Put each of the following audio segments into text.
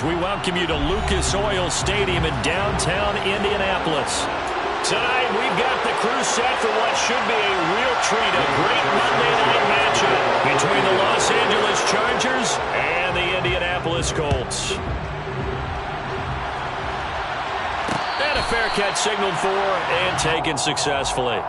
We welcome you to Lucas Oil Stadium in downtown Indianapolis. Tonight, we've got the crew set for what should be a real treat, a great Monday night matchup between the Los Angeles Chargers and the Indianapolis Colts. And a fair catch signaled for and taken successfully.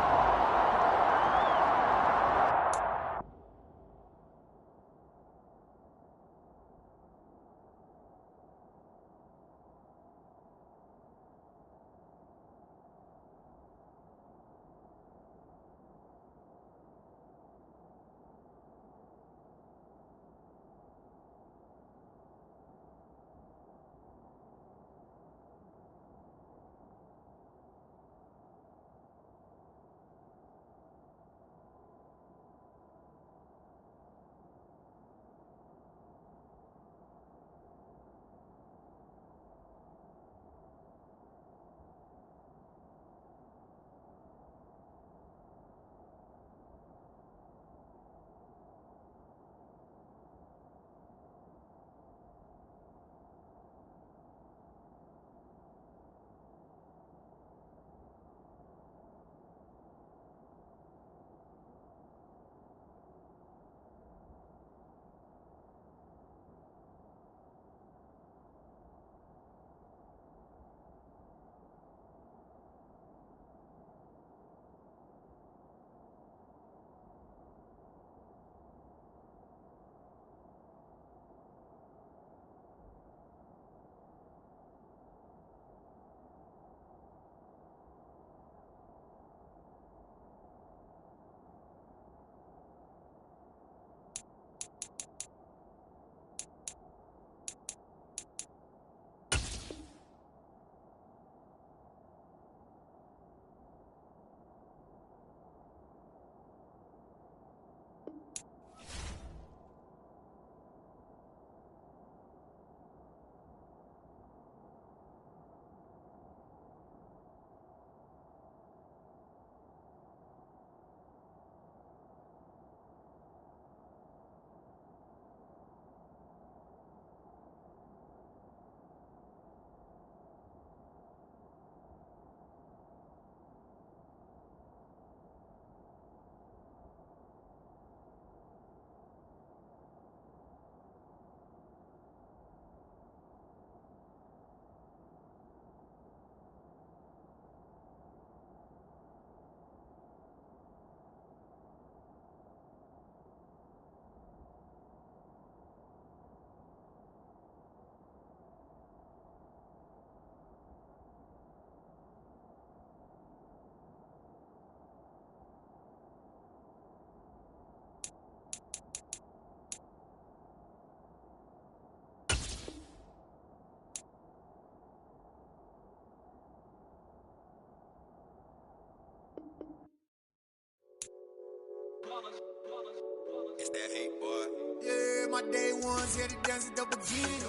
It's that hate, boy. Yeah, my day ones here to dance at the beginning.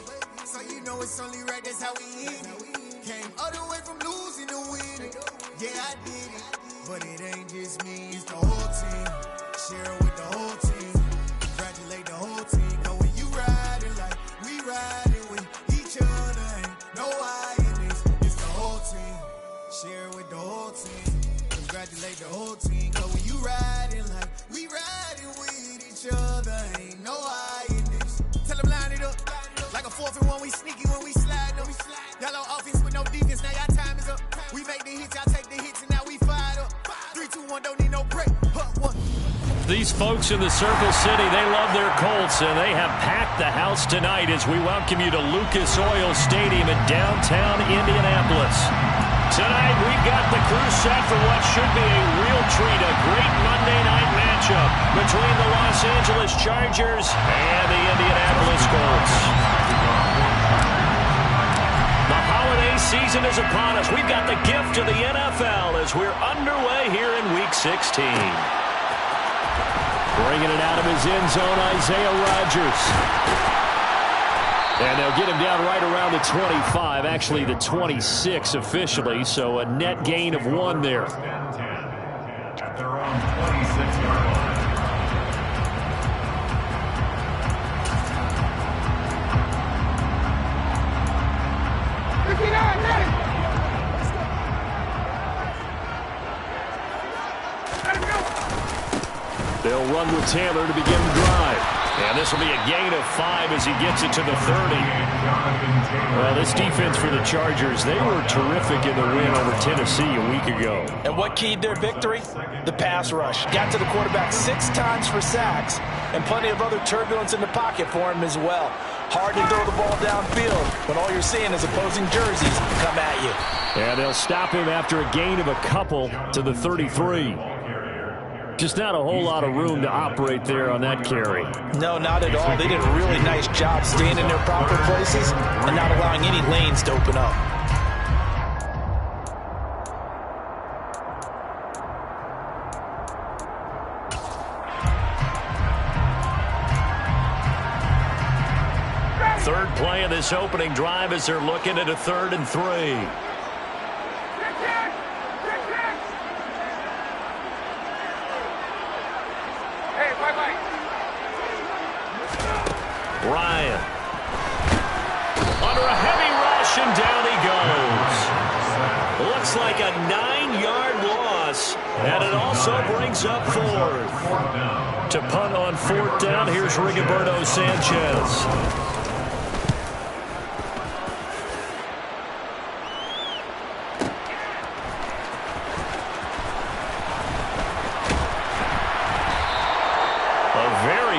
So you know it's only right, that's how we end it. Came all the way from losing to winning. Yeah, I did it. But it ain't just me, it's the whole team. Share it with the whole team. Congratulate the whole team. Cause when you riding like we riding with each other, ain't no I in this. It's the whole team. Share it with the whole team. Congratulate the whole team. Cause when you riding like we riding with each other, ain't no I in this. Tell them line it up. Like a 4th and 1, we sneaky when we slide them. Y'all on offense with no defense, now y'all time is up. We make the hits, y'all take the hits, and now we fired up. 3, 2, 1, don't need no break. One. These folks in the Circle City, they love their Colts, and they have packed the house tonight as we welcome you to Lucas Oil Stadium in downtown Indianapolis. Tonight, we've got the crew set for what should be a real treat, a great Monday night matchup between the Los Angeles Chargers and the Indianapolis Colts. The holiday season is upon us. We've got the gift of the NFL as we're underway here in Week 16. Bringing it out of his end zone, Isaiah Rodgers. And they'll get him down right around the 25, actually the 26 officially, so a net gain of 1 there. At their own 26-yard line. They'll run with Taylor to begin the drive. And this will be a gain of 5 as he gets it to the 30. Well, this defense for the Chargers, they were terrific in the win over Tennessee a week ago. And what keyed their victory? The pass rush. Got to the quarterback 6 times for sacks, and plenty of other turbulence in the pocket for him as well. Hard to throw the ball downfield when all you're seeing is opposing jerseys come at you. And they'll stop him after a gain of a couple to the 33. Just not a whole lot of room to operate there on that carry. No, not at all. They did a really nice job staying in their proper places and not allowing any lanes to open up. Third play of this opening drive as they're looking at a 3rd and 3. Ryan. Under a heavy rush, and down he goes. Looks like a 9-yard loss, and it also brings up 4th. To punt on 4th down, here's Rigoberto Sanchez.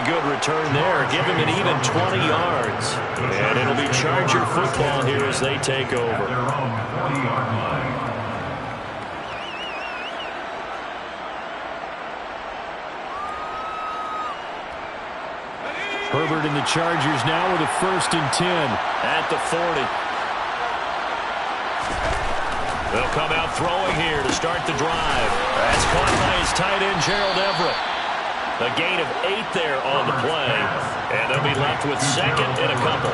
Good return there. Give him an even 20 yards. And it'll be Charger football here as they take over. Herbert and the Chargers now with a 1st and 10 at the 40. They'll come out throwing here to start the drive. That's caught by his tight end, Gerald Everett. A gain of 8 there on the play, and they'll be left with 2nd and a couple.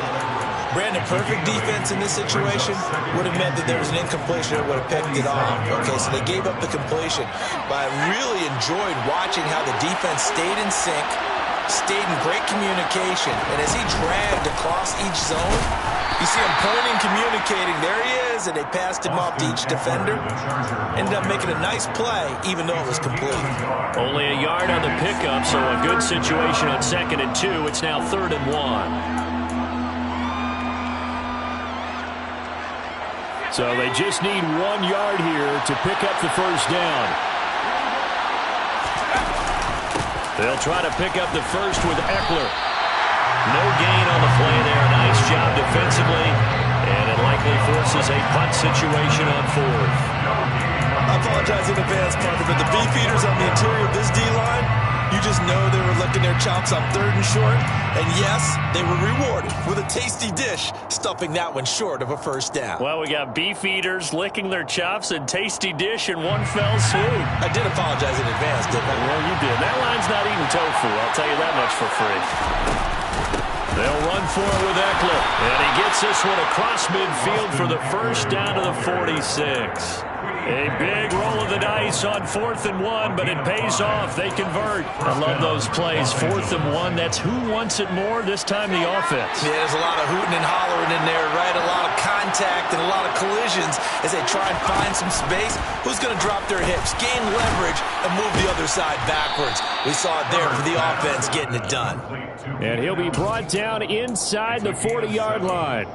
Brandon, perfect defense in this situation would have meant that there was an incompletion that would have picked it off. Okay, so they gave up the completion. But I really enjoyed watching how the defense stayed in sync, stayed in great communication, and as he dragged across each zone, you see him pointing, communicating. There he is, and they passed him off to each defender. Ended up making a nice play, even though it was complete. Only a yard on the pickup, so a good situation on 2nd and 2. It's now 3rd and 1. So they just need 1 yard here to pick up the 1st down. They'll try to pick up the 1st with Eckler. No gain on the play there. Nice job defensively. And it likely forces a punt situation on 4th. I apologize in advance, Parker, but the beefeaters on the interior of this D-line, you just know they were licking their chops on 3rd and short. And yes, they were rewarded with a tasty dish, stuffing that one short of a 1st down. Well, we got beefeaters licking their chops and tasty dish in one fell swoop. I did apologize in advance, didn't I? Well, you did. That line's not eating tofu. I'll tell you that much for free. They'll run for it with Eckler. And he gets this one across midfield for the 1st down to the 46. A big roll of the dice on 4th and 1, but it pays off. They convert. I love those plays. 4th and 1, that's who wants it more, this time the offense. Yeah, there's a lot of hooting and hollering in there, right? A lot of contact and a lot of collisions as they try and find some space. Who's going to drop their hips, gain leverage, and move the other side backwards? We saw it there for the offense getting it done. And he'll be brought down inside the 40-yard line.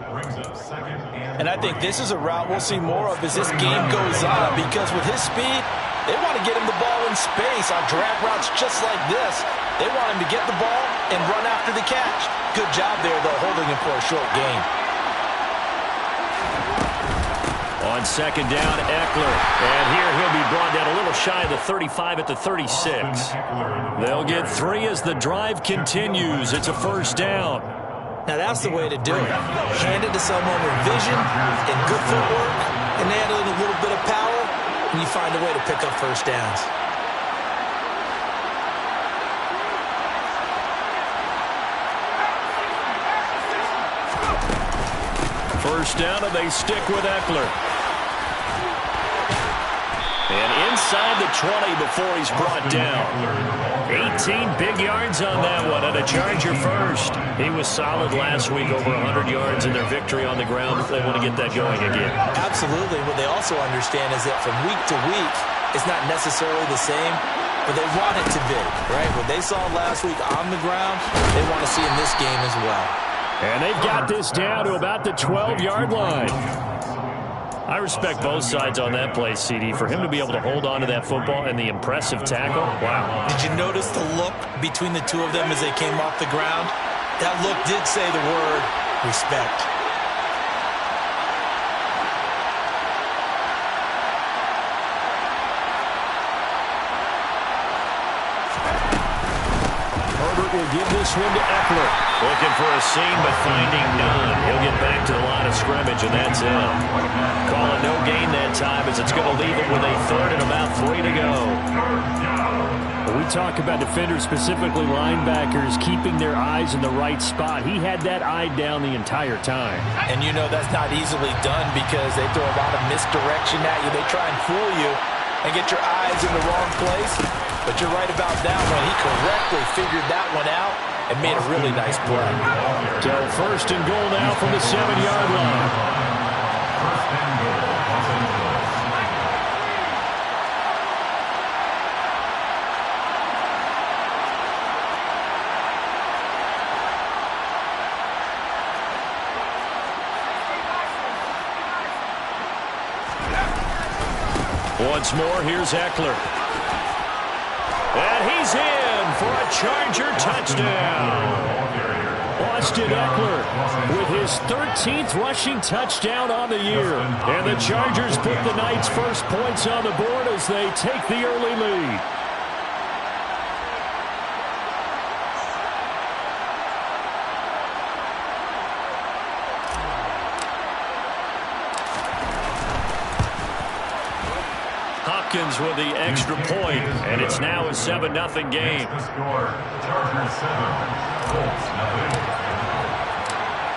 And I think this is a route we'll see more of as this game goes on, because with his speed, they want to get him the ball in space on drag routes just like this. They want him to get the ball and run after the catch. Good job there, though, holding him for a short gain. On 2nd down, Eckler. And here he'll be brought down a little shy of the 35 at the 36. They'll get 3 as the drive continues. It's a 1st down. Now, that's the way to do it. Hand it to someone with vision and good footwork, and add in a little bit of power, and you find a way to pick up 1st downs. First down, and they stick with Eckler. And inside the 20 before he's brought down. 18 big yards on that one, and a Charger first. He was solid last week, over 100 yards in their victory on the ground. They want to get that going again. Absolutely. What they also understand is that from week to week, it's not necessarily the same. but they want it to be, right? What they saw last week on the ground, they want to see in this game as well. And they've got this down to about the 12-yard line. I respect both sides on that play, CD. For him to be able to hold on to that football and the impressive tackle, wow. Did you notice the look between the two of them as they came off the ground? That look did say the word respect. Will give this one to Eckler. Looking for a seam, but finding none. He'll get back to the line of scrimmage, and that's it. Calling no gain that time as it's going to leave it with a third and about 3 to go. We talk about defenders, specifically linebackers, keeping their eyes in the right spot. He had that eye down the entire time. And you know that's not easily done because they throw a lot of misdirection at you. They try and fool you and get your eyes in the wrong place. But you're right about that one. He correctly figured that one out and made a really nice play. So first and goal now from the 7-yard line. Once more, here's Eckler. And he's in for a Charger touchdown. Austin Eckler with his 13th rushing touchdown on the year. And the Chargers put the Knights' first points on the board as they take the early lead. Hopkins with the extra point, and it's now a 7-0 game.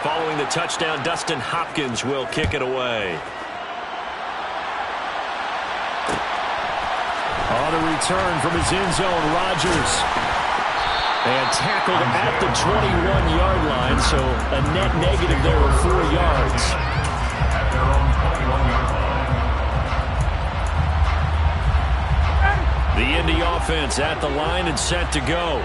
Following the touchdown, Dustin Hopkins will kick it away. On the return from his end zone, Rodgers. And tackled at the 21-yard line, so a net negative there of 4 yards. At their own 21-yard line. The Indy offense at the line and set to go.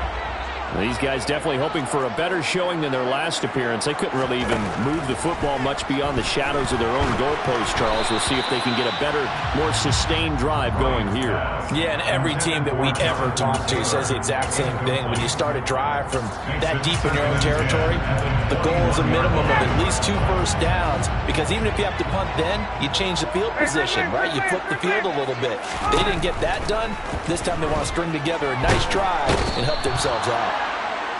These guys definitely hoping for a better showing than their last appearance. They couldn't really even move the football much beyond the shadows of their own goalpost, Charles. We'll see if they can get a better, more sustained drive going here. Yeah, and every team that we ever talk to says the exact same thing. When you start a drive from that deep in your own territory, the goal is a minimum of at least 2 first downs, because even if you have to punt then, you change the field position, right? You flip the field a little bit. They didn't get that done. This time they want to string together a nice drive and help themselves out.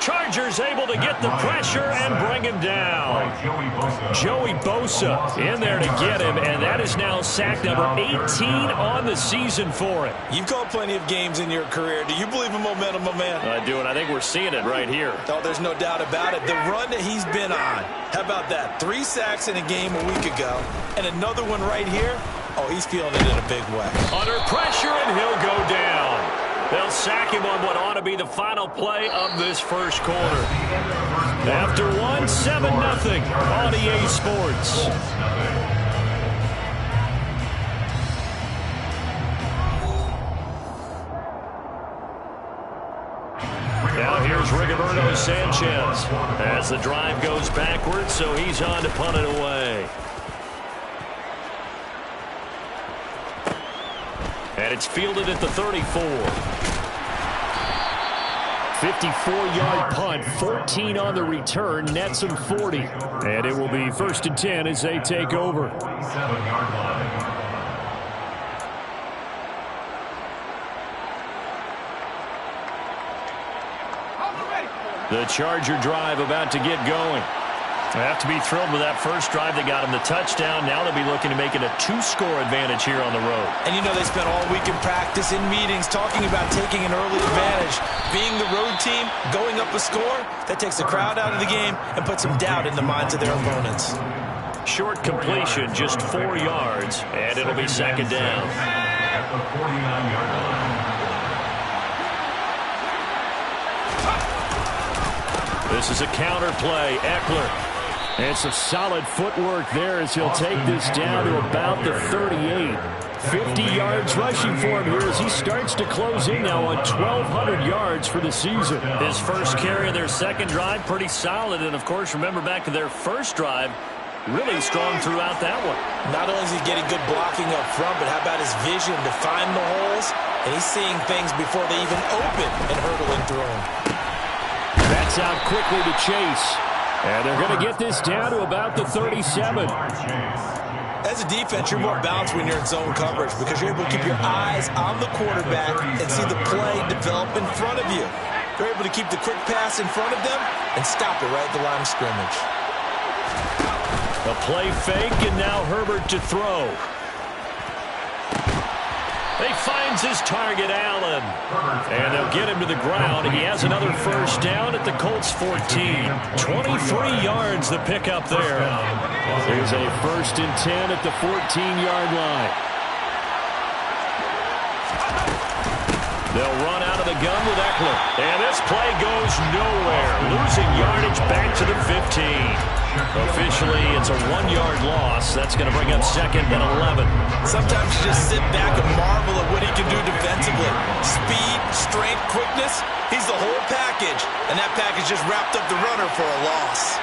Chargers able to get the pressure and bring him down. Joey Bosa in there to get him, and that is now sack number 18 on the season for it. You've called plenty of games in your career. Do you believe in momentum, my man? I do, and I think we're seeing it right here. Oh, there's no doubt about it. The run that he's been on. How about that? 3 sacks in a game a week ago, and another one right here. Oh, he's feeling it in a big way. Under pressure, and he'll go down. They'll sack him on what ought to be the final play of this first quarter. After one, 7-0 on EA Sports. Now here's Rigoberto Sanchez as the drive goes backwards, so he's on to punt it away. And it's fielded at the 34. 54-yard punt, 14 on the return, nets him 40. And it will be 1st and 10 as they take over. 47-yard line. The Charger drive about to get going. They have to be thrilled with that first drive that got them the touchdown. Now they'll be looking to make it a 2-score advantage here on the road. And you know they spent all week in practice, in meetings, talking about taking an early advantage. Being the road team, going up a score, that takes the crowd out of the game and puts some doubt in the minds of their opponents. Short completion, just 4 yards, and it'll be 2nd down. At the 49-yard line. This is a counter play. Eckler And some solid footwork there as he'll take this down to about the 38. 50 yards rushing for him here as he starts to close in now on 1,200 yards for the season. His first carry of their second drive, pretty solid. And, of course, remember back to their first drive, really strong throughout that one. Not only is he getting good blocking up front, but how about his vision to find the holes? And he's seeing things before they even open and hurdling through them. That's out quickly to Chase. And they're going to get this down to about the 37. As a defense, you're more balanced when you're in zone coverage because you're able to keep your eyes on the quarterback and see the play develop in front of you. You're able to keep the quick pass in front of them and stop it right at the line of scrimmage. A play fake, and now Herbert to throw. He finds his target, Allen. And they'll get him to the ground. He has another first down at the Colts 14. 23 yards the pickup there. There's a 1st and 10 at the 14-yard line. They'll run out of the gun with Eckler. And this play goes nowhere. Losing yardage back to the 15. Officially, it's a 1-yard loss. That's going to bring up 2nd and 11. Sometimes you just sit back and marvel at what he can do defensively. Speed, strength, quickness. He's the whole package. And that package just wrapped up the runner for a loss.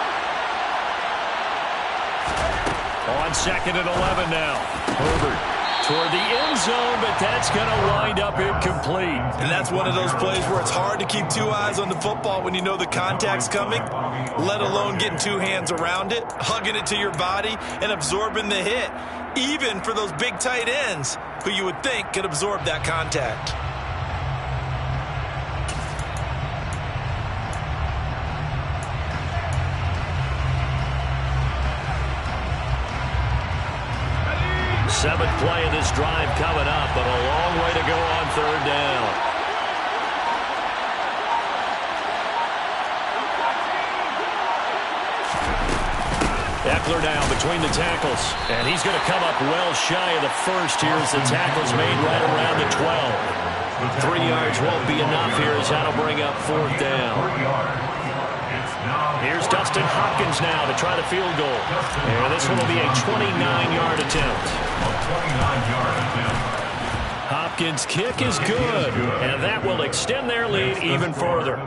On 2nd and 11 now. Herbert toward the end zone, but that's going to wind up incomplete. And that's one of those plays where it's hard to keep two eyes on the football when you know the contact's coming, let alone getting two hands around it, hugging it to your body, and absorbing the hit, even for those big tight ends who you would think could absorb that contact. Seventh play of this drive coming up, but a long way to go on 3rd down. Eckler now between the tackles, and he's going to come up well shy of the first here as the tackle's made right around the 12. 3 yards won't be enough here as that'll bring up 4th down. Here's Dustin Hopkins now to try the field goal. And this one will be a 29-yard attempt. Hopkins' kick is good, and that will extend their lead even further.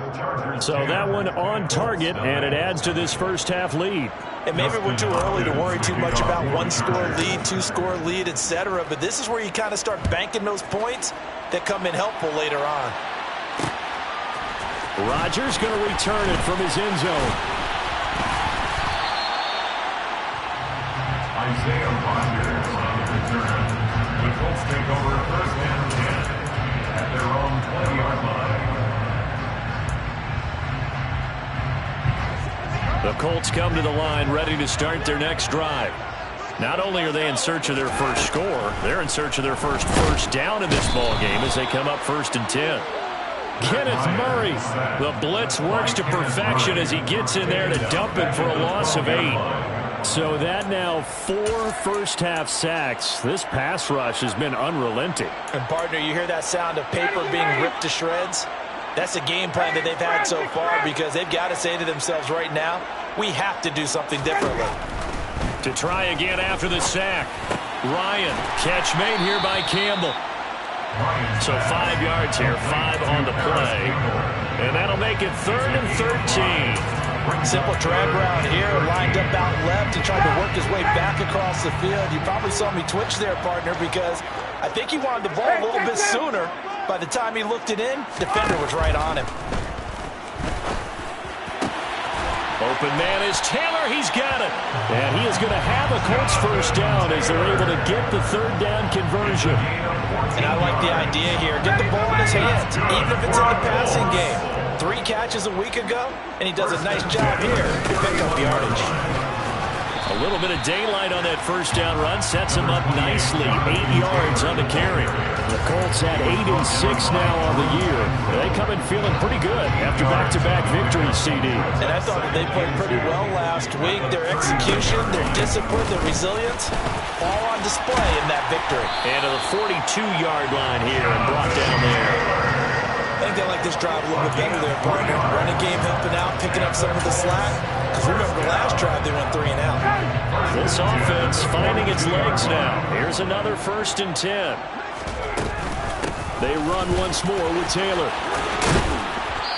So that one on target, and it adds to this first half lead. And maybe we're too early to worry too much about 1-score lead, 2-score lead, etc. But this is where you kind of start banking those points that come in helpful later on. Rodgers going to return it from his end zone. Isaiah Rodgers on the return. The Colts take over 1st and 10 at their own 20-yard line. The Colts come to the line ready to start their next drive. Not only are they in search of their first score, they're in search of their first down in this ball game as they come up 1st and 10. Kenneth Murray, the blitz works to perfection as he gets in there to dump it for a loss of 8. So that now 4 first-half sacks. This pass rush has been unrelenting. And, partner, you hear that sound of paper being ripped to shreds? That's a game plan that they've had so far because they've got to say to themselves right now, we have to do something differently. To try again after the sack. Ryan, catch made here by Campbell. So 5 yards here, 5 on the play. And that'll make it 3rd and 13. Simple drag route here, lined up out left and tried to work his way back across the field. You probably saw me twitch there, partner, because I think he wanted the ball a little bit sooner. By the time he looked it in, defender was right on him. Open man is Taylor. He's got it. And he is going to have a Colts first down as they're able to get the 3rd down conversion. And I like the idea here. Get the ball in his hands, even if it's in the passing game. 3 catches a week ago, and he does a nice job here to pick up yardage. A little bit of daylight on that first down run sets him up nicely. 8 yards on the carry. The Colts had 8 and 6 now on the year. They come in feeling pretty good after back-to-back victories, CD. And I thought that they played pretty well last week. Their execution, their discipline, their resilience, all on display in that victory. And to the 42-yard line here and brought down there. I think they like this drive a little bit better there, partner. Running game helping out, picking up some of the slack. Because remember the last drive, they went 3 and out. This offense finding its legs now. Here's another 1st and 10. They run once more with Taylor.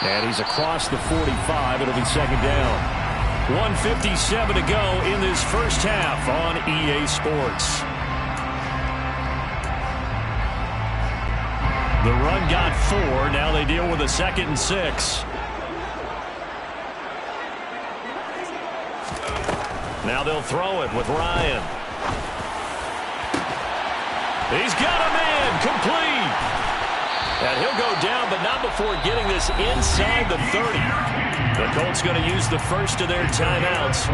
And he's across the 45. It'll be 2nd down. 1:57 to go in this first half on EA Sports. The run got 4. Now they deal with a 2nd and 6. Now they'll throw it with Ryan. He's got a man complete. And he'll go down, but not before getting this inside the 30. The Colts going to use the first of their timeouts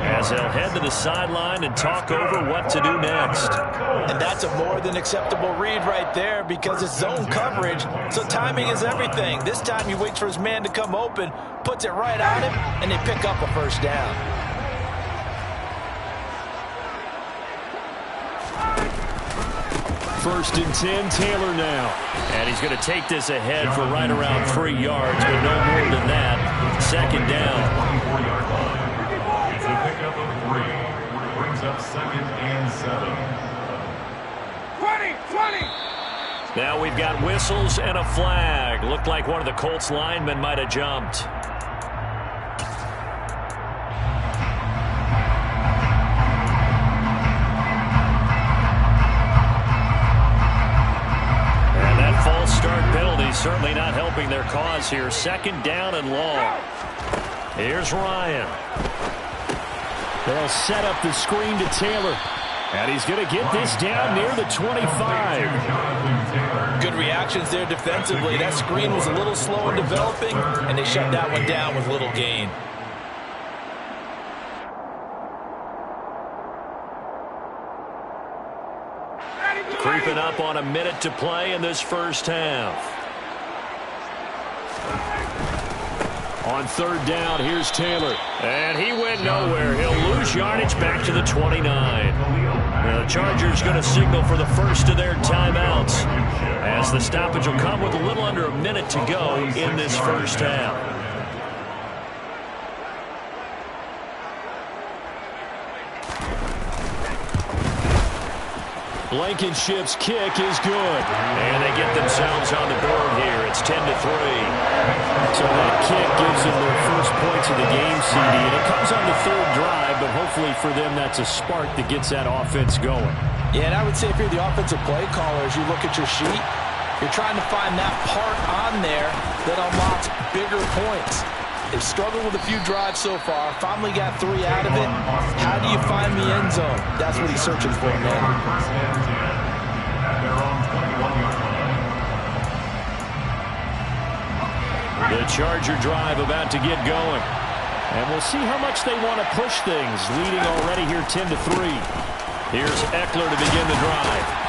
as they'll head to the sideline and talk over what to do next. And that's a more than acceptable read right there because it's zone coverage, so timing is everything. This time he waits for his man to come open, puts it right on him, and they pick up a 1st down. First and 10, Taylor now. And he's going to take this ahead for right around 3 yards, but no more than that. 2nd down. It's a pickup of 3. Brings up 2nd and 7. 20. Now we've got whistles and a flag. Looked like one of the Colts linemen might have jumped. Start penalty certainly not helping their cause here. 2nd down and long. Here's Ryan. They'll set up the screen to Taylor. And he's going to get this down near the 25. Good reactions there defensively. That screen was a little slow in developing, and they shut that one down with little gain. Creeping up on a minute to play in this first half. On 3rd down, here's Taylor. And he went nowhere. He'll lose yardage back to the 29. Now the Chargers going to signal for the first of their timeouts, as the stoppage will come with a little under a minute to go in this first half. Blankenship's kick is good. And they get themselves on the board here. It's 10-3. So that kick gives them their first points of the game, CD. And it comes on the 3rd drive, but hopefully for them that's a spark that gets that offense going. Yeah, and I would say if you're the offensive play caller, as you look at your sheet, you're trying to find that part on there that unlocks bigger points. They've struggled with a few drives so far. Finally got 3 out of it. How do you find the end zone? That's what he's searching for now. The Charger drive about to get going. And we'll see how much they want to push things. Leading already here 10-3. Here's Eckler to begin the drive.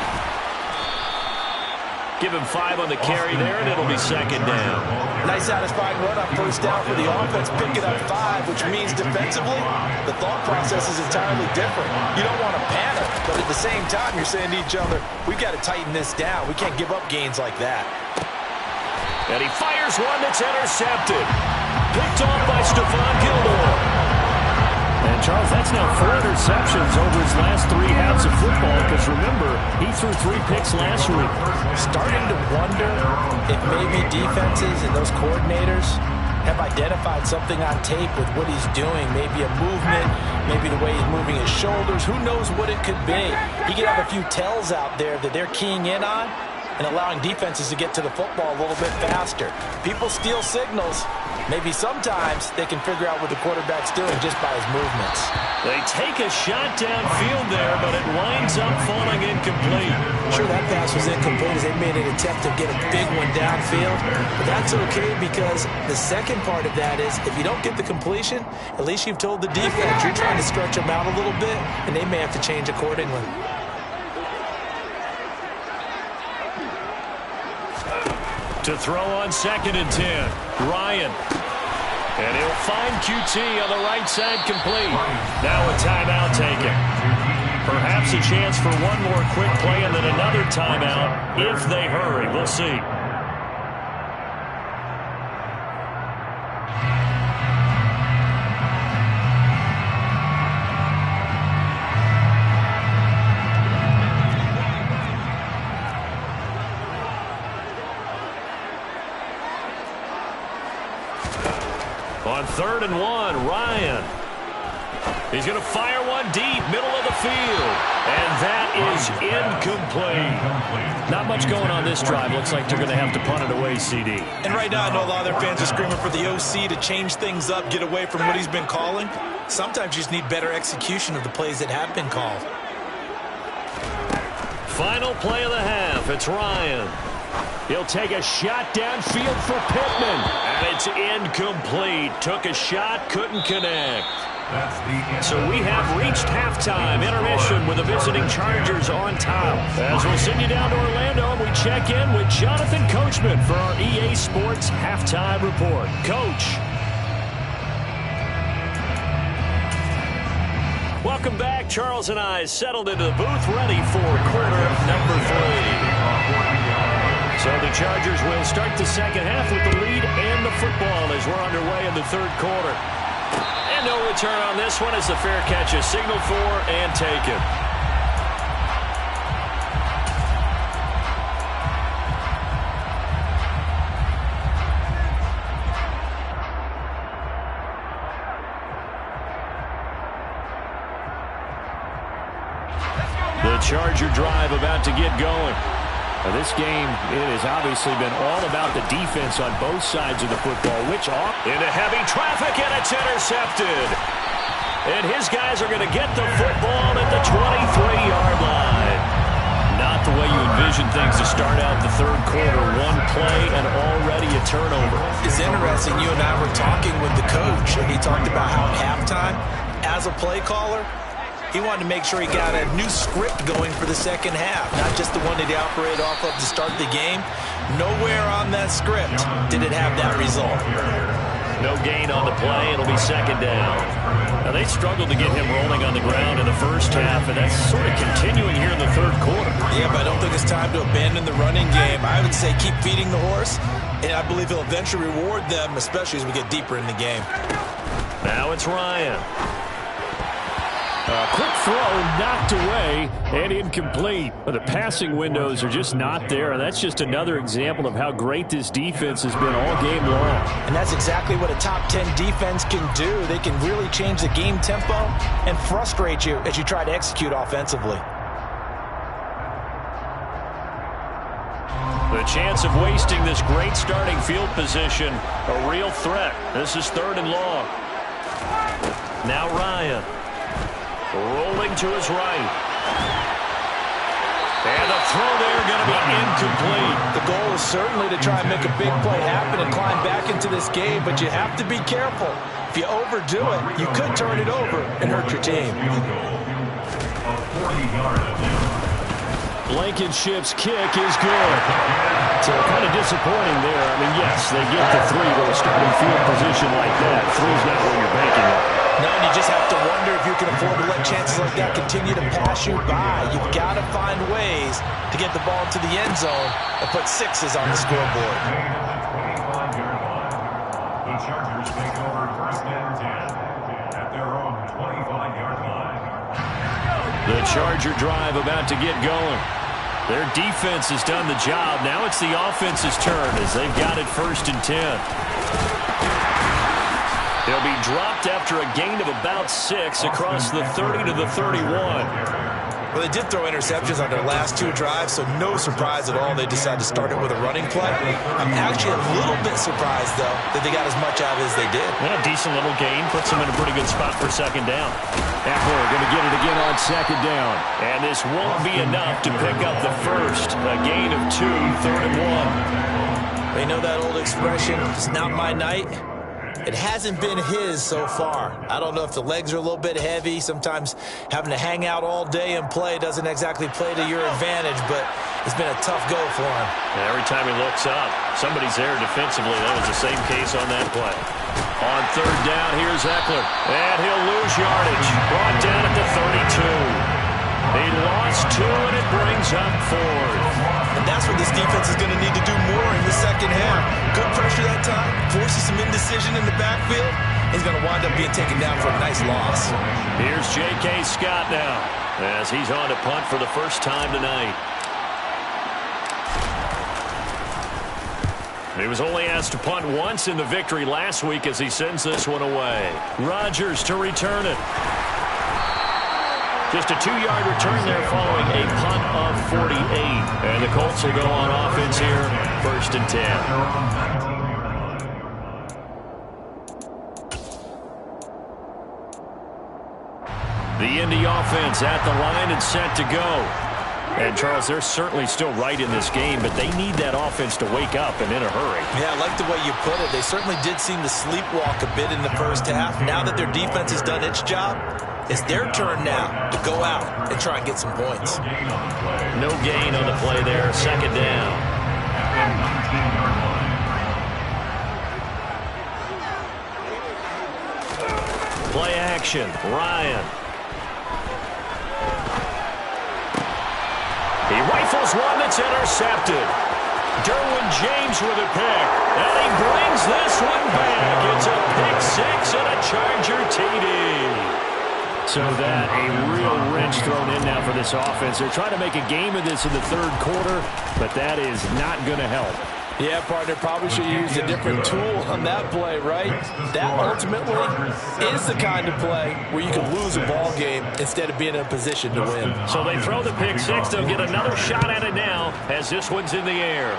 Give him 5 on the carry there, and it'll be 2nd down. Nice satisfying run on 1st down for the offense, picking up 5, which means defensively, the thought process is entirely different. You don't want to panic, but at the same time, you're saying to each other, we've got to tighten this down. We can't give up gains like that. And he fires one that's intercepted. Picked off by Stephon Gilmore. And, Charles, that's now 4 interceptions over his last 3 halves of football, because, remember, he threw 3 picks last week. Starting to wonder if maybe defenses and those coordinators have identified something on tape with what he's doing, maybe a movement, maybe the way he's moving his shoulders. Who knows what it could be? He could have a few tells out there that they're keying in on and allowing defenses to get to the football a little bit faster. People steal signals. Maybe sometimes they can figure out what the quarterback's doing just by his movements. They take a shot downfield there, but it winds up falling incomplete. Sure, that pass was incomplete as they made an attempt to get a big one downfield. But that's okay because the second part of that is if you don't get the completion, at least you've told the defense you're trying to stretch them out a little bit, and they may have to change accordingly. To throw on 2nd and 10, Ryan. And he'll find QT on the right side complete. Now a timeout taken. Perhaps a chance for one more quick play and then another timeout if they hurry. We'll see. On 3rd and 1, Ryan. He's going to fire one deep, middle of the field. And that is incomplete. Not much going on this drive. Looks like they're going to have to punt it away, CD. And right now, I know a lot of their fans are screaming for the OC to change things up, get away from what he's been calling. Sometimes you just need better execution of the plays that have been called. Final play of the half. It's Ryan. He'll take a shot downfield for Pittman. And it's incomplete. Took a shot, couldn't connect. So we have reached halftime intermission with the visiting Chargers on top. As we'll send you down to Orlando, and we check in with Jonathan Coachman for our EA Sports Halftime Report. Coach. Welcome back. Charles and I settled into the booth, ready for quarter number 3. So the Chargers will start the second half with the lead and the football as we're underway in the third quarter. And no return on this one as the fair catch is signaled for and taken. The Charger drive about to get going. Now this game, it has obviously been all about the defense on both sides of the football. Which off into heavy traffic, and it's intercepted. And his guys are going to get the football at the 23-yard line. Not the way you envision things to start out the third quarter. One play and already a turnover. It's interesting. You and I were talking with the coach, and he talked about how at halftime, as a play caller, he wanted to make sure he got a new script going for the second half, not just the one that he operated off of to start the game. Nowhere on that script did it have that result. No gain on the play. It'll be second down. Now, they struggled to get him rolling on the ground in the first half, and that's sort of continuing here in the third quarter. Yeah, but I don't think it's time to abandon the running game. I would say keep feeding the horse, and I believe he'll eventually reward them, especially as we get deeper in the game. Now it's Ryan. A quick throw knocked away and incomplete. But the passing windows are just not there, and that's just another example of how great this defense has been all game long. And that's exactly what a top 10 defense can do. They can really change the game tempo and frustrate you as you try to execute offensively. The chance of wasting this great starting field position, a real threat. This is 3rd and long. Now Ryan. Rolling to his right. And the throw there going to be incomplete. The goal is certainly to try and make a big play happen and climb back into this game, but you have to be careful. If you overdo it, you could turn it over and hurt your team. Blankenship's kick is good. So kind of disappointing there. I mean, yes, they get the 3 to a starting field position like that. 3's not where you're banking on. No, and you just have to wonder if you can afford to let chances like that continue to pass you by. You've got to find ways to get the ball into the end zone and put 6s on the scoreboard. The Chargers take over 1st and 10 at their own 25-yard line. The Charger drive about to get going. Their defense has done the job. Now it's the offense's turn as they've got it 1st and 10. They'll be dropped after a gain of about 6 across the 30 to the 31. Well, they did throw interceptions on their last 2 drives, so no surprise at all they decided to start it with a running play. I'm actually a little bit surprised, though, that they got as much out of it as they did. And a decent little gain puts them in a pretty good spot for second down. Eckler going to get it again on second down. And this won't be enough to pick up the first. A gain of 2, 3rd and 1. They know that old expression, it's not my night. It hasn't been his so far. I don't know if the legs are a little bit heavy. Sometimes having to hang out all day and play doesn't exactly play to your advantage, but it's been a tough go for him. And every time he looks up, somebody's there defensively. That was the same case on that play. On 3rd down, here's Eckler. And he'll lose yardage. Brought down at the 32. He lost 2, and it brings up 4th. And that's what this defense is going to need to do more in the second half. Good pressure that time, forces some indecision in the backfield. He's going to wind up being taken down for a nice loss. Here's J.K. Scott now as he's on to punt for the first time tonight. He was only asked to punt once in the victory last week as he sends this one away. Rodgers to return it. Just a 2-yard return there following a punt of 48. And the Colts will go on offense here, 1st and 10. The Indy offense at the line and set to go. And, Charles, they're certainly still right in this game, but they need that offense to wake up and in a hurry. Yeah, I like the way you put it. They certainly did seem to sleepwalk a bit in the first half. Now that their defense has done its job, it's their turn now to go out and try and get some points. No gain on the play there. 2nd down. Play action. Ryan. He rifles one that's intercepted. Derwin James with a pick. And he brings this one back. It's a pick 6 and a Charger TD. So that a real wrench thrown in now for this offense. They're trying to make a game of this in the 3rd quarter, but that is not going to help. Yeah, partner, probably should use a different tool on that play, right? That ultimately is the kind of play where you can lose a ball game instead of being in a position to win. So they throw the pick 6. They'll get another shot at it now as this one's in the air.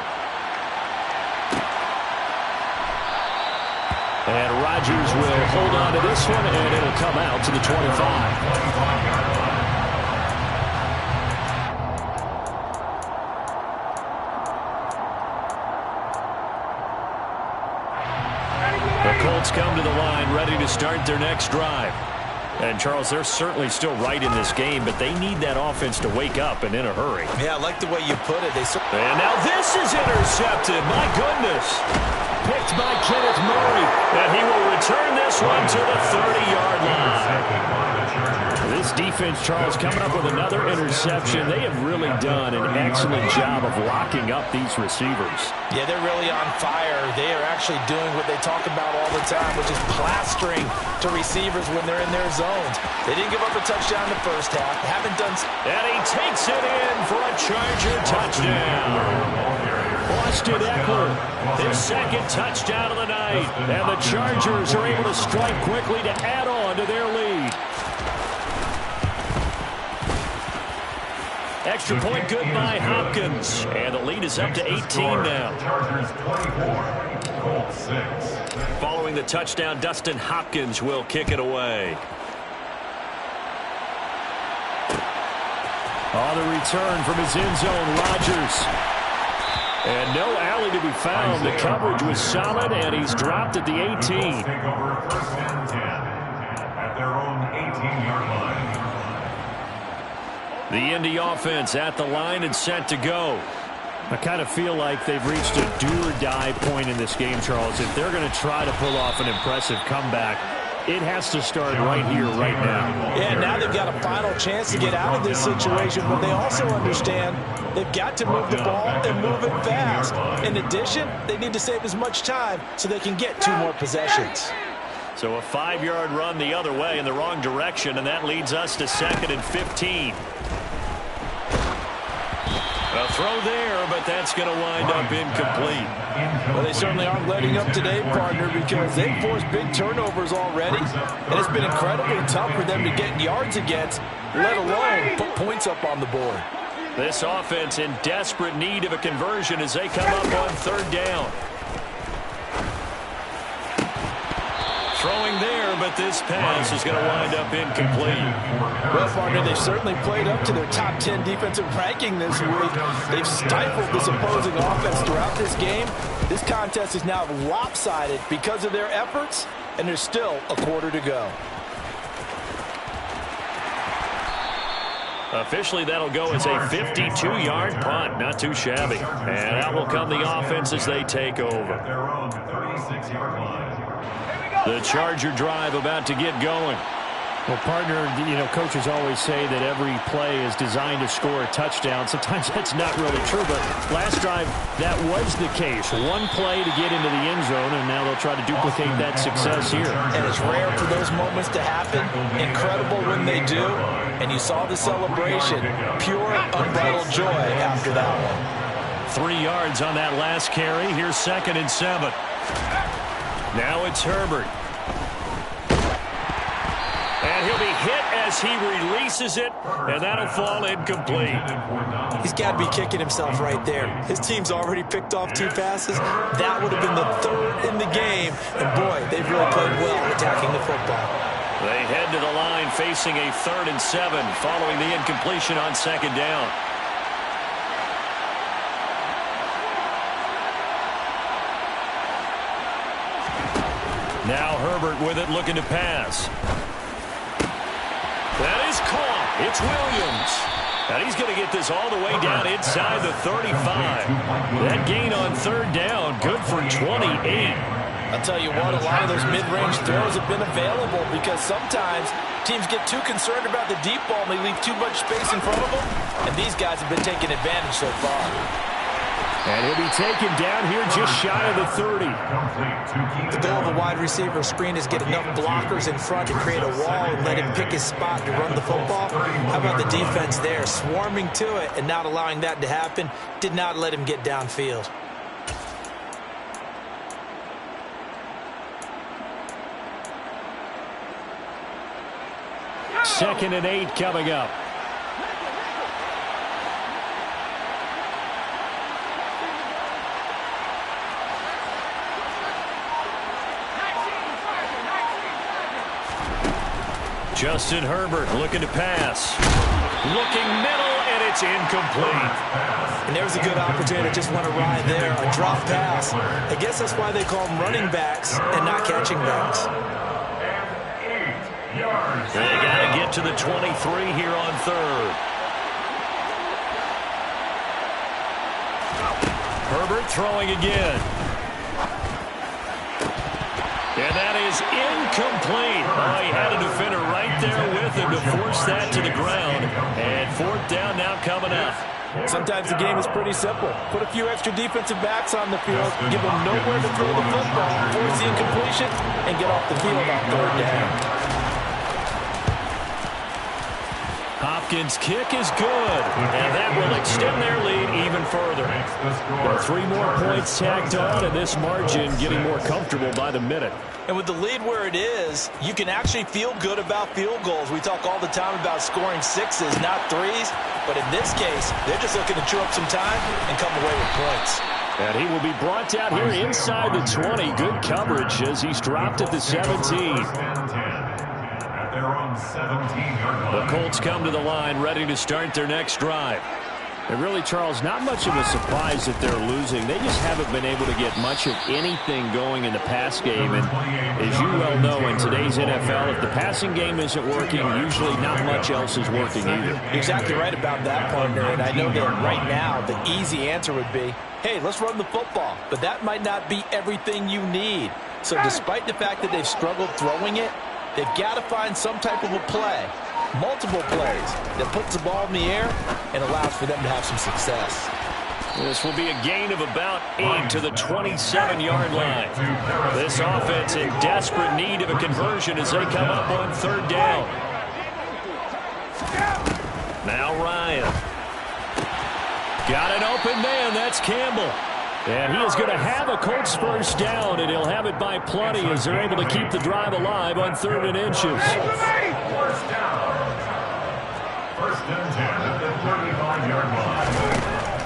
And Rodgers will hold on to this one, and it'll come out to the 25. The Colts come to the line, ready to start their next drive. And, Charles, they're certainly still right in this game, but they need that offense to wake up and in a hurry. Yeah, I like the way you put it. And now this is intercepted. My goodness. Picked by Kenneth Murray. And he will return this one to the 30-yard line. This defense, Charles, coming up with another interception. They have really done an excellent job of locking up these receivers. Yeah, they're really on fire. They are actually doing what they talk about all the time, which is plastering to receivers when they're in their zones. They didn't give up a touchdown in the first half. Haven't done... And he takes it in for a Charger touchdown. Austin Eckler, his 2nd touchdown of the night. And the Chargers are able to strike quickly to add on to their lead. Extra point good by Hopkins. And the lead is up to 18 now. Chargers 24, Colts 6. Following the touchdown, Dustin Hopkins will kick it away. On the return from his end zone, Rodgers. And no alley to be found. The coverage was solid, and he's dropped at the 18. Take over 1st and 10 at their own 18-yard line. The Indy offense at the line and set to go. I kind of feel like they've reached a do-or-die point in this game, Charles. If they're going to try to pull off an impressive comeback, it has to start right here, right now. Yeah, now they've got a final chance to get out of this situation, but they also understand they've got to move the ball and move it fast. In addition, they need to save as much time so they can get 2 more possessions. So a 5-yard run the other way in the wrong direction, and that leads us to 2nd and 15. A throw there, but that's going to wind up incomplete. Well, they certainly aren't letting up today, partner, because they've forced big turnovers already, and it's been incredibly tough for them to get yards against, let alone put points up on the board. This offense in desperate need of a conversion as they come up on 3rd down. Throwing there, but this pass is going to wind up incomplete. Well, partner, they've certainly played up to their top 10 defensive ranking this week. They've stifled this opposing offense throughout this game. This contest is now lopsided because of their efforts, and there's still a quarter to go. Officially, that'll go as a 52-yard punt. Not too shabby. And out will come the offense as they take over. Their own 36-yard line. The Charger drive about to get going. Well, partner, coaches always say that every play is designed to score a touchdown. Sometimes that's not really true, but last drive, that was the case. One play to get into the end zone, and now they'll try to duplicate that success here. And it's rare for those moments to happen. Incredible when they do. And you saw the celebration. Pure, unbridled joy after that one. 3 yards on that last carry. Here's 2nd and 7. Now it's Herbert. And he'll be hit as he releases it, and that'll fall incomplete. He's got to be kicking himself right there. His team's already picked off 2 passes. That would have been the 3rd in the game. And, boy, they've really played well attacking the football. They head to the line facing a 3rd and 7 following the incompletion on 2nd down. Now Herbert with it, looking to pass. That is caught. It's Williams. And he's going to get this all the way down inside the 35. That gain on 3rd down, good for 28. I'll tell you what, a lot of those mid-range throws have been available because sometimes teams get too concerned about the deep ball and they leave too much space in front of them. And these guys have been taking advantage so far. And he'll be taken down here just shy of the 30. The goal of a wide receiver screen is get enough blockers in front to create a wall and let him pick his spot to run the football. How about the defense there, swarming to it and not allowing that to happen? Did not let him get downfield. Second and 8 coming up. Justin Herbert looking to pass. Looking middle, and it's incomplete. And there's a good opportunity to just want to ride there, a drop pass. I guess that's why they call them running backs and not catching backs. They got to get to the 23 here on 3rd. Herbert throwing again. And that is incomplete. Oh, he had a defender right there with him to force that to the ground. And 4th down now coming up. Sometimes the game is pretty simple. Put a few extra defensive backs on the field, give them nowhere to throw the football, force the incompletion, and get off the field on 3rd down. Hopkins' kick is good, and that will extend their lead even further. Well, 3 more points tacked on, and this margin getting more comfortable by the minute. And with the lead where it is, you can actually feel good about field goals. We talk all the time about scoring 6s, not 3s. But in this case, they're just looking to chew up some time and come away with points. And he will be brought down here inside the 20. Good coverage as he's dropped at the 17. The Colts come to the line ready to start their next drive. And really, Charles, not much of a surprise that they're losing. They just haven't been able to get much of anything going in the pass game. And as you well know, in today's NFL, if the passing game isn't working, usually not much else is working either. You're exactly right about that, partner. And I know that right now the easy answer would be, hey, let's run the football. But that might not be everything you need. So despite the fact that they've struggled throwing it, they've got to find some type of a play, multiple plays, that puts the ball in the air and allows for them to have some success. This will be a gain of about 8 to the 27-yard line. This offense in desperate need of a conversion as they come up on 3rd down. Now Ryan. Got an open man. That's Campbell. And he is going to have a Colts 1st down, and he'll have it by plenty as they're able to keep the drive alive on 3rd and inches. 1st down. 1st and 10 at the 35-yard line.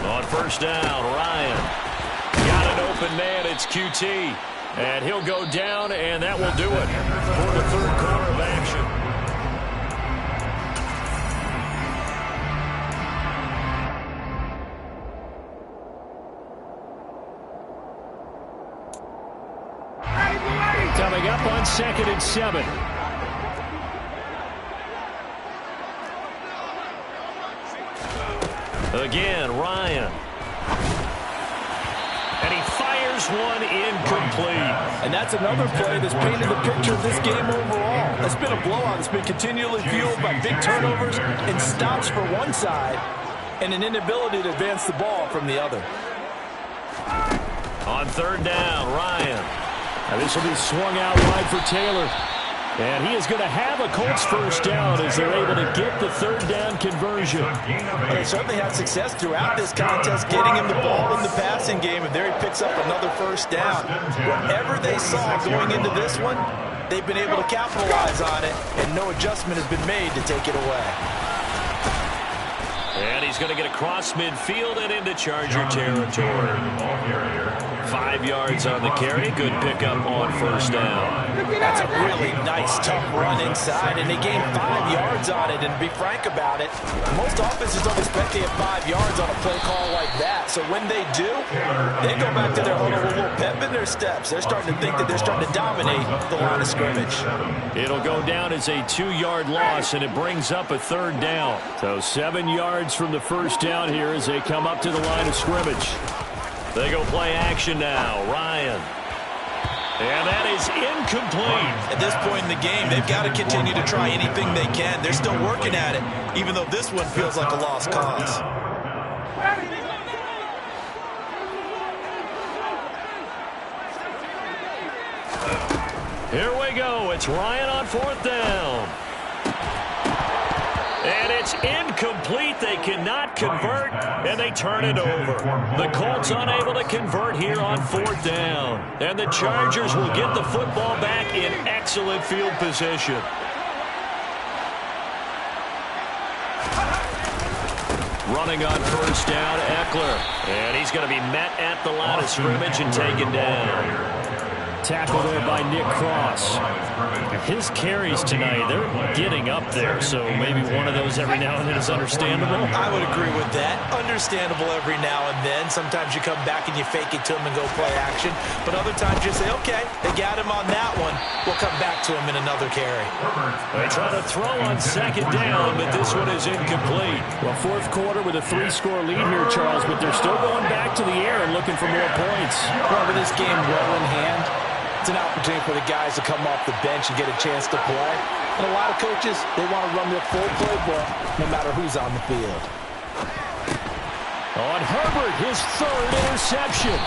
On 1st down, Ryan. Got an open man. It's QT. And he'll go down, and that will do it for the 3rd quarter of action. Coming up on 2nd and 7. Again, Ryan. And he fires one incomplete. And that's another play that's painted the picture of this game overall. It's been a blowout. It's been continually fueled by big turnovers and stops for one side and an inability to advance the ball from the other. On 3rd down, Ryan. Now this will be swung out wide for Taylor. And he is going to have a Colts first down as they're able to get the third down conversion. Well, they certainly had success throughout this contest getting him the ball in the passing game, and there he picks up another first down. Whatever they saw going into this one, they've been able to capitalize on it, and no adjustment has been made to take it away. And he's going to get across midfield and into Charger territory. 5 yards on the carry. Good pickup on first down. That's a really nice, tough run inside, and they gained 5 yards on it. And to be frank about it, most offenses don't expect to get 5 yards on a play call like that. So when they do, they go back to their huddle with a little pep in their steps. They're starting to think that they're starting to dominate the line of scrimmage. It'll go down as a 2-yard loss, and it brings up a third down. So 7 yards from the first down here as they come up to the line of scrimmage. They go play action now. Ryan. And that is incomplete. At this point in the game, they've got to continue to try anything they can. They're still working at it, even though this one feels like a lost cause. Here we go. It's Ryan on fourth down. And it's incomplete. They cannot convert, and they turn it over. The Colts unable to convert here on fourth down. And the Chargers will get the football back in excellent field position. Running on first down, Eckler. And he's going to be met at the line of scrimmage and taken down. Tackle there by Nick Cross. His carries tonight, they're getting up there, so maybe one of those every now and then is understandable. I would agree with that. Understandable every now and then. Sometimes you come back and you fake it to him and go play action. But other times you say, okay, they got him on that one. We'll come back to him in another carry. They try to throw on second down, but this one is incomplete. Well, fourth quarter with a 3-score lead here, Charles, but they're still going back to the air and looking for more points. Well, with this game well in hand, it's an opportunity for the guys to come off the bench and get a chance to play. And a lot of coaches, they want to run their full playbook no matter who's on the field. On Herbert, his third interception.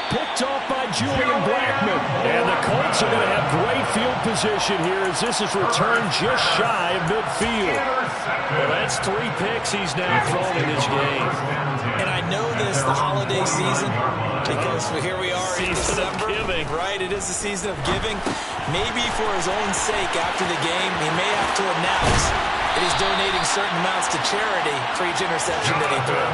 Picked off by Julian Blackmon. And the Colts are going to have great field position here as this is returned just shy of midfield. Well, that's 3 picks he's now thrown in this game. And I know this, the holiday season, because here we are in December. Giving. Right, it is the season of giving. Maybe for his own sake after the game, he may have to announce that he's donating certain amounts to charity for each interception that he threw.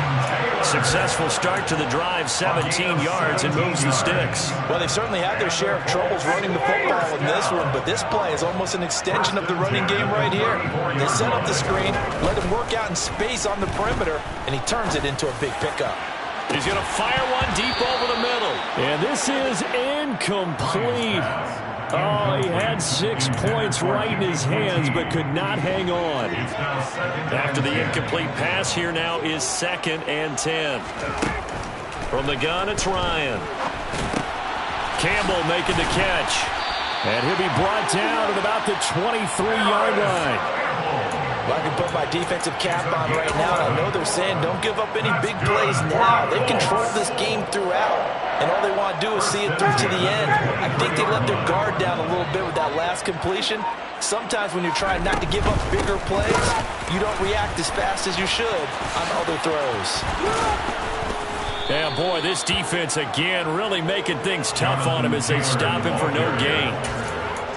Successful start to the drive, 17 yards, and moves the sticks. Well, they've certainly had their share of troubles running the football in this one, but this play is almost an extension of the running game right here. They set up the screen, let him work out in space on the perimeter, and he turns it into a big pickup. He's going to fire one deep over the middle. And this is incomplete. Oh, he had 6 points right in his hands, but could not hang on. After the incomplete pass, here now is 2nd and 10. From the gun, it's Ryan. Campbell making the catch. And he'll be brought down at about the 23-yard line. Well, I can put my defensive cap on right now, and I know they're saying don't give up any big plays now. They've controlled this game throughout, and all they want to do is see it through to the end. I think they let their guard down a little bit with that last completion. Sometimes when you're trying not to give up bigger plays, you don't react as fast as you should on other throws. Yeah, boy, this defense again really making things tough on him as they stop him for no gain.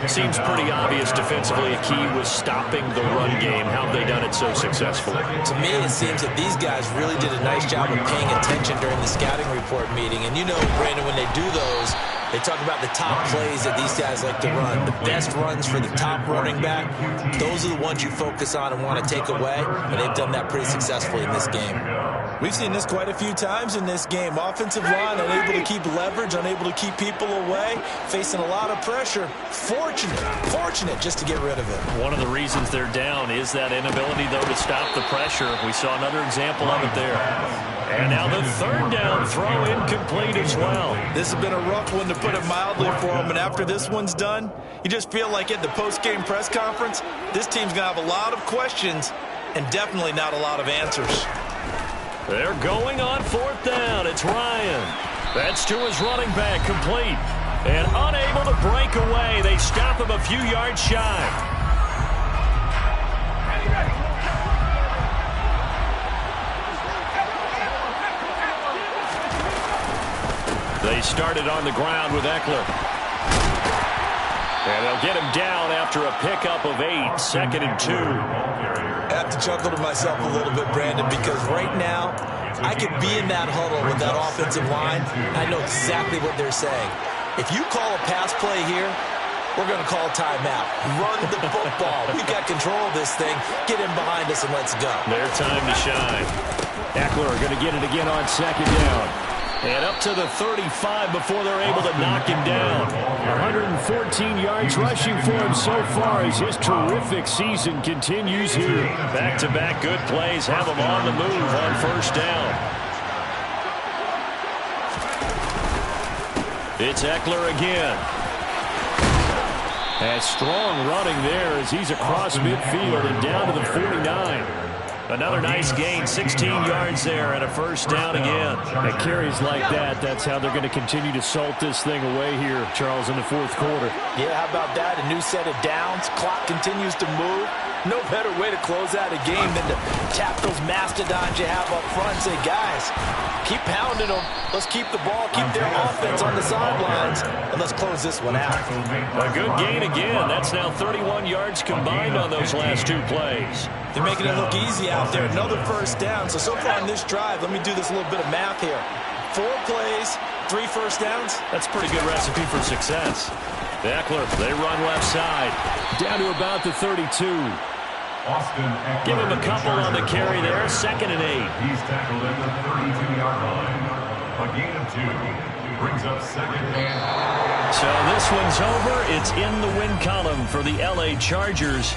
Seems pretty obvious defensively a key was stopping the run game. How have they done it so successfully? To me, it seems that these guys really did a nice job of paying attention during the scouting report meeting. And you know, Brandon, when they do those, they talk about the top plays that these guys like to run. The best runs for the top running back, those are the ones you focus on and want to take away. And they've done that pretty successfully in this game. We've seen this quite a few times in this game. Offensive line unable to keep leverage, unable to keep people away, facing a lot of pressure. Fortunate just to get rid of it. One of the reasons they're down is that inability, though, to stop the pressure. We saw another example of it there. And now the third down throw incomplete as well. This has been a rough one to put it mildly for them, and after this one's done, you just feel like at the post-game press conference, this team's going to have a lot of questions and definitely not a lot of answers. They're going on fourth down. It's Ryan. That's to his running back, complete. And unable to break away. They stop him a few yards shy. They started on the ground with Eckler. And they'll get him down after a pickup of 8, 2nd and 2. I have to chuckle to myself a little bit, Brandon, because right now I could be in that huddle with that offensive line. I know exactly what they're saying. If you call a pass play here, we're going to call a timeout. Run the football. We've got control of this thing. Get in behind us and let's go. Their time to shine. Eckler going to get it again on 2nd down. And up to the 35 before they're able to knock him down. 114 yards rushing for him so far as his terrific season continues here. Back-to-back good plays have him on the move on 1st down. It's Eckler again. And strong running there as he's across midfield and down to the 49. Another nice gain, 16 yards there and a 1st down again. At carries like that, that's how they're going to continue to salt this thing away here, Charles, in the 4th quarter. Yeah, how about that? A new set of downs. Clock continues to move. No better way to close out a game than to tap those mastodons you have up front and say, guys, keep pounding them. Let's keep the ball, keep their offense on the sidelines, and let's close this one out. A good gain again. That's now 31 yards combined on those last 2 plays. They're making it look easy out there. Another 1st down. So far on this drive, let me do this little bit of math here. 4 plays, 3 1st downs. That's a pretty good recipe for success. Eckler, they run left side. Down to about the 32. Give him a couple on the carry there. 2nd and 8. He's tackled at the 32-yard line. A gain of 2 brings up 2nd and. So this one's over. It's in the win column for the LA Chargers.